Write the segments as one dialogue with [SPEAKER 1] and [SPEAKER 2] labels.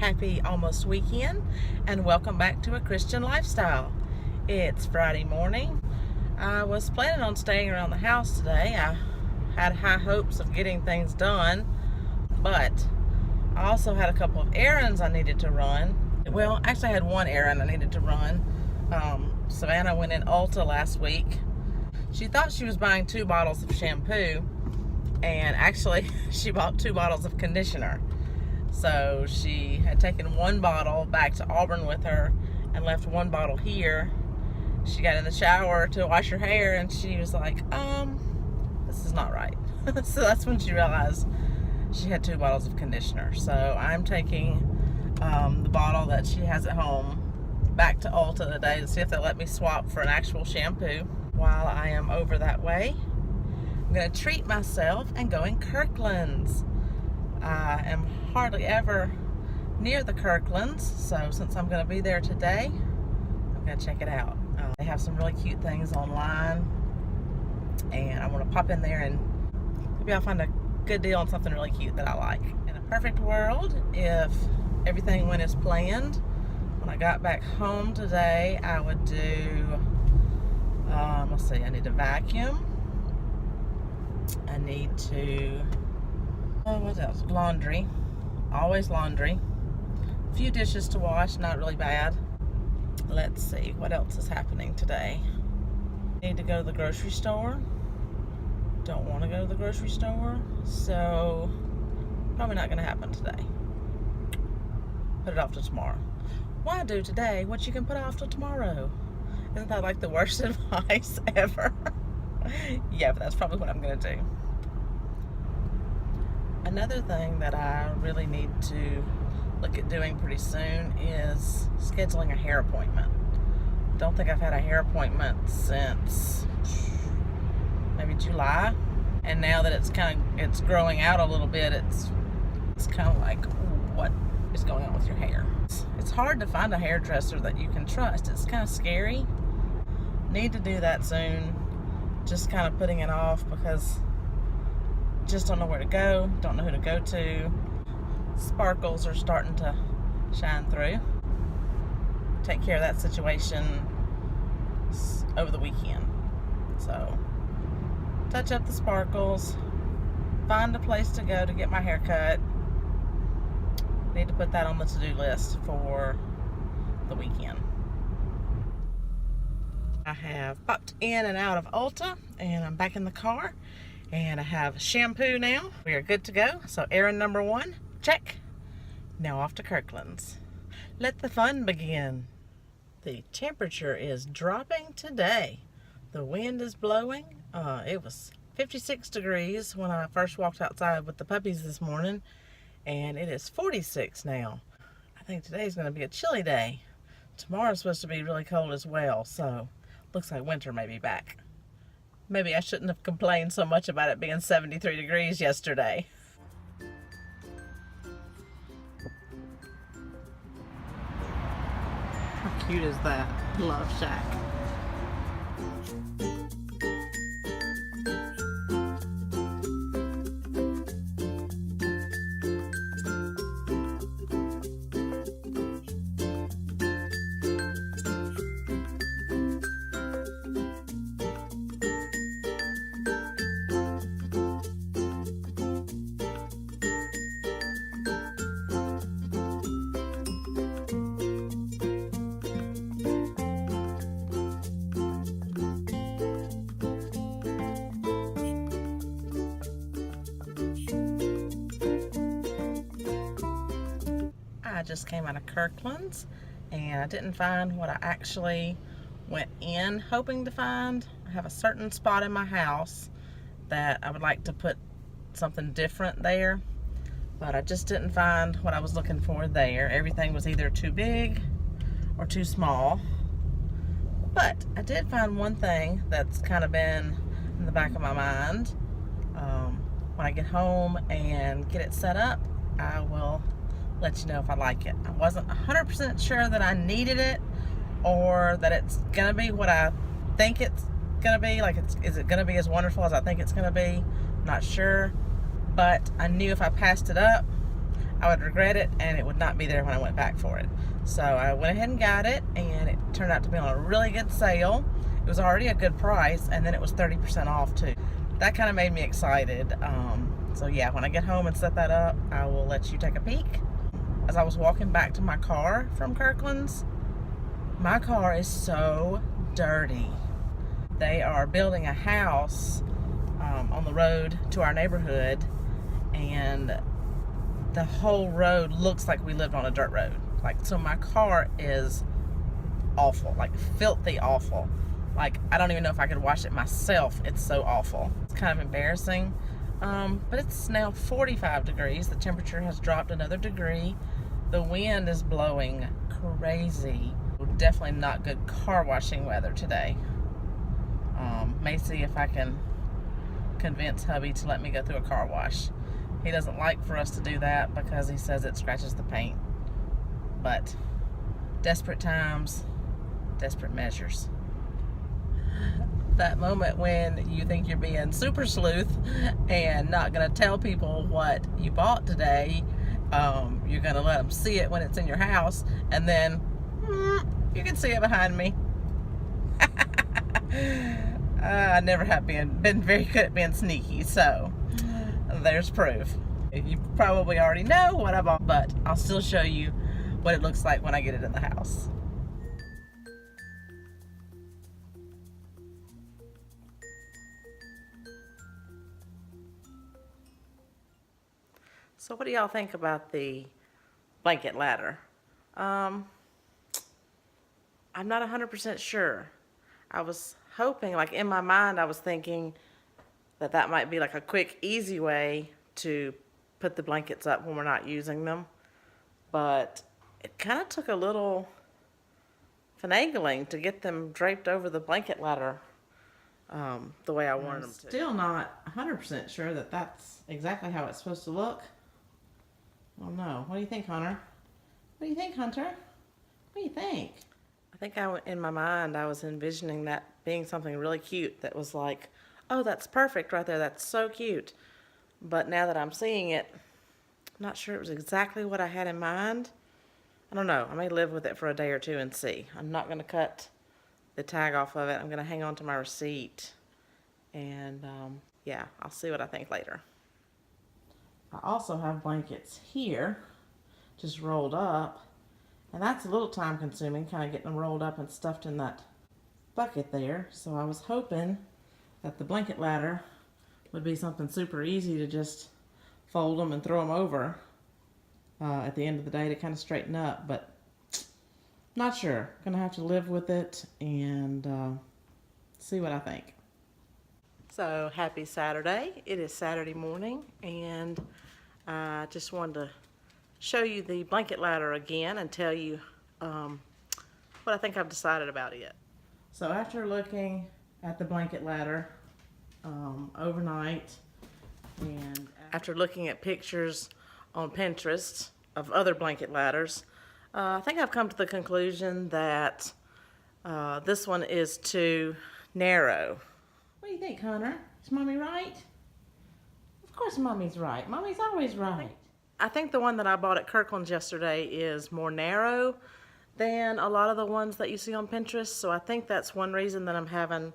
[SPEAKER 1] Happy almost weekend, and welcome back to A Christian Lifestyle. It's Friday morning. I was planning on staying around the house today. I had high hopes of getting things done, but I also had a couple of errands I needed to run. Well, actually I had one errand I needed to run. Savannah went in Ulta last week. She thought she was buying 2 bottles of shampoo, and actually she bought 2 bottles of conditioner. So she had taken 1 bottle back to Auburn with her and left 1 bottle here. She got in the shower to wash her hair and she was like, this is not right. So that's when she realized she had 2 bottles of conditioner. So I'm taking the bottle that she has at home back to Ulta today to see if they'll let me swap for an actual shampoo while I am over that way. I'm going to treat myself and go in Kirklands. I am hardly ever near the Kirklands, so since I'm going to be there today, I'm going to check it out. They have some really cute things online, and I want to pop in there and maybe I'll find a good deal on something really cute that I like. In a perfect world, if everything went as planned, when I got back home today, I would do, let's see, I need to vacuum. I need to, what else? Laundry. Always laundry. A few dishes to wash, not really bad. Let's see, what else is happening today? Need to go to the grocery store. Don't want to go to the grocery store, so probably not going to happen today. Put it off to tomorrow. Why do today what you can put off till tomorrow? Isn't that like the worst advice ever? Yeah, but that's probably what I'm going to do. Another thing that I really need to look at doing pretty soon is scheduling a hair appointment. Don't think I've had a hair appointment since maybe July, and now that it's growing out a little bit, it's kind of like, what is going on with your hair? It's hard to find a hairdresser that you can trust. It's kind of scary. Need to do that soon. Just kind of putting it off because just don't know where to go, don't know who to go to. Sparkles are starting to shine through. Take care of that situation over the weekend. So touch up the sparkles, find a place to go to get my hair cut. Need to put that on the to-do list for the weekend. I have popped in and out of Ulta, and I'm back in the car, and I have shampoo now. We are good to go. So errand number 1, check. Now off to Kirkland's. Let the fun begin. The temperature is dropping today. The wind is blowing. It was 56 degrees when I first walked outside with the puppies this morning, and it is 46 now. I think today's going to be a chilly day. Tomorrow's supposed to be really cold as well, so looks like winter may be back. Maybe I shouldn't have complained so much about it being 73 degrees yesterday. How cute is that? Love Shack. I just came out of Kirkland's and I didn't find what I actually went in hoping to find. I have a certain spot in my house that I would like to put something different there, but I just didn't find what I was looking for there. Everything was either too big or too small. But I did find one thing that's kind of been in the back of my mind. When I get home and get it set up, I will let you know if I like it. I wasn't 100% sure that I needed it or that it's gonna be what I think it's gonna be. Like, is it gonna be as wonderful as I think it's gonna be? I'm not sure, but I knew if I passed it up, I would regret it and it would not be there when I went back for it. So I went ahead and got it, and it turned out to be on a really good sale. It was already a good price, and then it was 30% off too. That kind of made me excited. So yeah, when I get home and set that up, I will let you take a peek. As I was walking back to my car from Kirkland's, my car is so dirty. They are building a house on the road to our neighborhood, and the whole road looks like we lived on a dirt road. Like, so my car is awful, like filthy awful. Like, I don't even know if I could wash it myself. It's so awful. It's kind of embarrassing. But it's now 45 degrees. The temperature has dropped another degree. The wind is blowing crazy. Definitely not good car washing weather today. May see if I can convince hubby to let me go through a car wash. He doesn't like for us to do that because he says it scratches the paint. But desperate times, desperate measures. That moment when you think you're being super sleuth and not going to tell people what you bought today, you're going to let them see it when it's in your house, and then you can see it behind me. I never have been very good at being sneaky, so there's proof. You probably already know what I bought, but I'll still show you what it looks like when I get it in the house. So what do y'all think about the blanket ladder? I'm not 100% sure. I was hoping, like in my mind, I was thinking that that might be like a quick, easy way to put the blankets up when we're not using them. But it kind of took a little finagling to get them draped over the blanket ladder the way I wanted them to. Still not 100% sure that that's exactly how it's supposed to look. I don't know. What do you think, Hunter? What do you think, Hunter? What do you think? I think in my mind, I was envisioning that being something really cute that was like, oh, that's perfect right there. That's so cute. But now that I'm seeing it, I'm not sure it was exactly what I had in mind. I don't know. I may live with it for a day or two and see. I'm not going to cut the tag off of it. I'm going to hang on to my receipt. And yeah, I'll see what I think later. I also have blankets here, just rolled up. And that's a little time consuming, kind of getting them rolled up and stuffed in that bucket there. So I was hoping that the blanket ladder would be something super easy to just fold them and throw them over at the end of the day to kind of straighten up, but not sure. Gonna have to live with it and see what I think. So happy Saturday. It is Saturday morning, and I just wanted to show you the blanket ladder again and tell you what I think I've decided about it. So after looking at the blanket ladder overnight, and after looking at pictures on Pinterest of other blanket ladders, I think I've come to the conclusion that this one is too narrow. What do you think, Hunter? Is Mommy right? Of course Mommy's right. Mommy's always right. I think the one that I bought at Kirkland's yesterday is more narrow than a lot of the ones that you see on Pinterest, so I think that's one reason that I'm having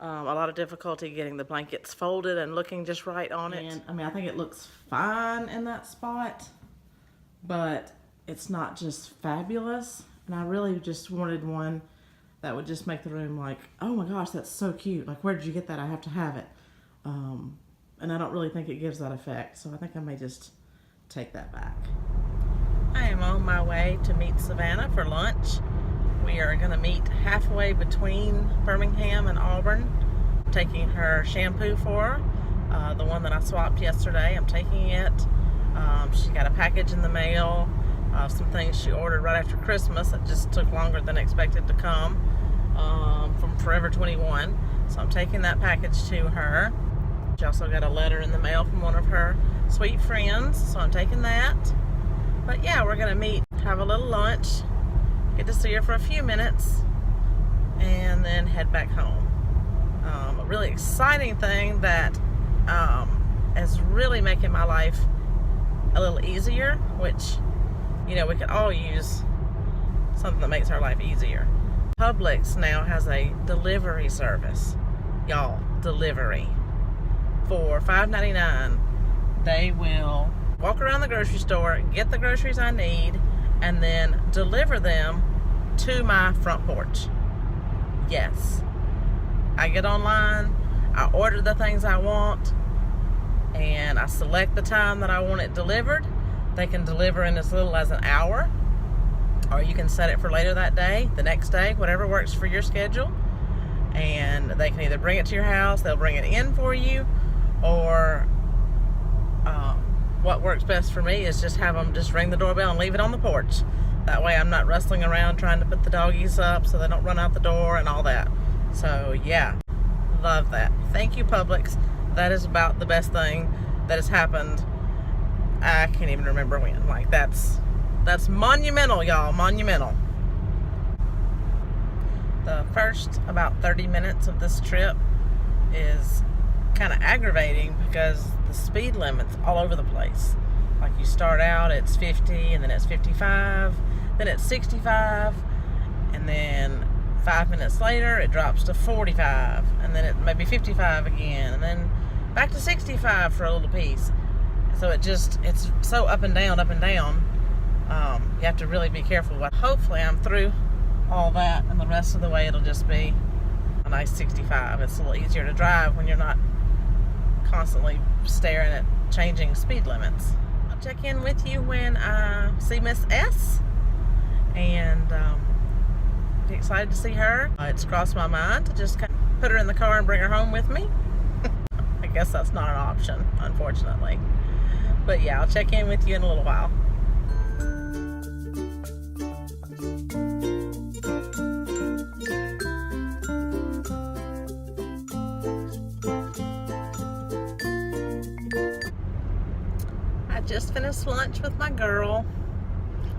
[SPEAKER 1] a lot of difficulty getting the blankets folded and looking just right on it. And I mean, I think it looks fine in that spot, but it's not just fabulous, and I really just wanted one that would just make the room like, oh my gosh, that's so cute. Like, where did you get that? I have to have it. And I don't really think it gives that effect, so I think I may just take that back. I am on my way to meet Savannah for lunch. We are going to meet halfway between Birmingham and Auburn. I'm taking her shampoo for her, the one that I swapped yesterday. I'm taking it. She got a package in the mail, some things she ordered right after Christmas that just took longer than expected to come from Forever 21. So I'm taking that package to her. She also got a letter in the mail from one of her sweet friends, so I'm taking that. But yeah, we're gonna meet, have a little lunch, get to see her for a few minutes, and then head back home. A really exciting thing that is really making my life a little easier, which, you know, we could all use something that makes our life easier. Publix now has a delivery service. Y'all, delivery. For $5.99, they will walk around the grocery store, get the groceries I need, and then deliver them to my front porch. Yes. I get online, I order the things I want, and I select the time that I want it delivered. They can deliver in as little as an hour, or you can set it for later that day, the next day, whatever works for your schedule. And they can either bring it to your house, they'll bring it in for you, or what works best for me is just have them just ring the doorbell and leave it on the porch. That way I'm not rustling around trying to put the doggies up so they don't run out the door and all that. So yeah, love that. Thank you, Publix. That is about the best thing that has happened. I can't even remember when. Like, that's monumental, y'all, monumental. The first about 30 minutes of this trip is kind of aggravating because the speed limit's all over the place. Like, you start out, it's 50, and then it's 55, then it's 65, and then 5 minutes later it drops to 45, and then it may be 55 again, and then back to 65 for a little piece. So it's so up and down, up and down. You have to really be careful. But hopefully I'm through all that, and the rest of the way it'll just be a nice 65. It's a little easier to drive when you're not constantly staring at changing speed limits. I'll check in with you when I see Miss S, and be excited to see her. It's crossed my mind to just kind of put her in the car and bring her home with me. I guess that's not an option, unfortunately. But yeah, I'll check in with you in a little while. I just finished lunch with my girl.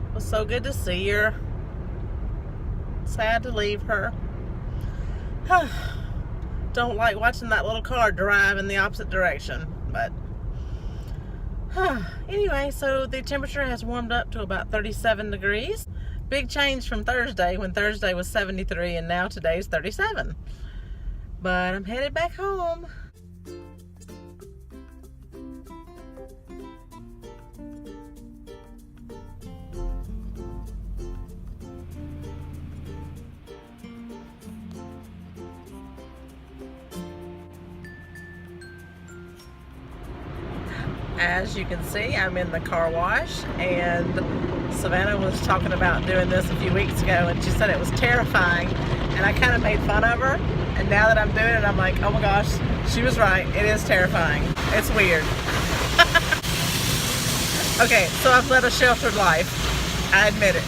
[SPEAKER 1] It was so good to see her. Sad to leave her. Don't like watching that little car drive in the opposite direction, but anyway, so the temperature has warmed up to about 37 degrees. Big change from Thursday, when Thursday was 73 and now today's 37. But I'm headed back home. As you can see, I'm in the car wash, and Savannah was talking about doing this a few weeks ago, and she said it was terrifying, and I kind of made fun of her, and now that I'm doing it, I'm like, oh my gosh, she was right. It is terrifying. It's weird. Okay, so I've led a sheltered life. I admit it.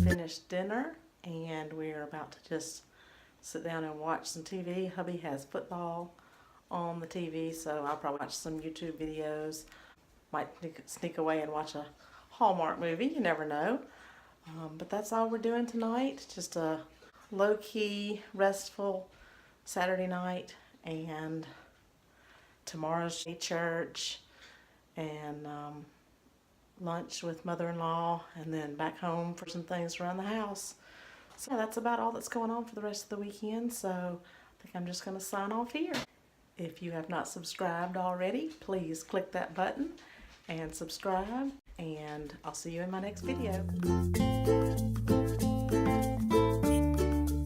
[SPEAKER 1] Finished dinner, and we're about to just sit down and watch some TV. Hubby has football on the TV, so I'll probably watch some YouTube videos. Might sneak away and watch a Hallmark movie, you never know. But that's all we're doing tonight. Just a low-key, restful Saturday night, and tomorrow's church, and lunch with mother-in-law, and then back home for some things around the house. So that's about all that's going on for the rest of the weekend, so I think I'm just going to sign off here. If you have not subscribed already, please click that button and subscribe, and I'll see you in my next video.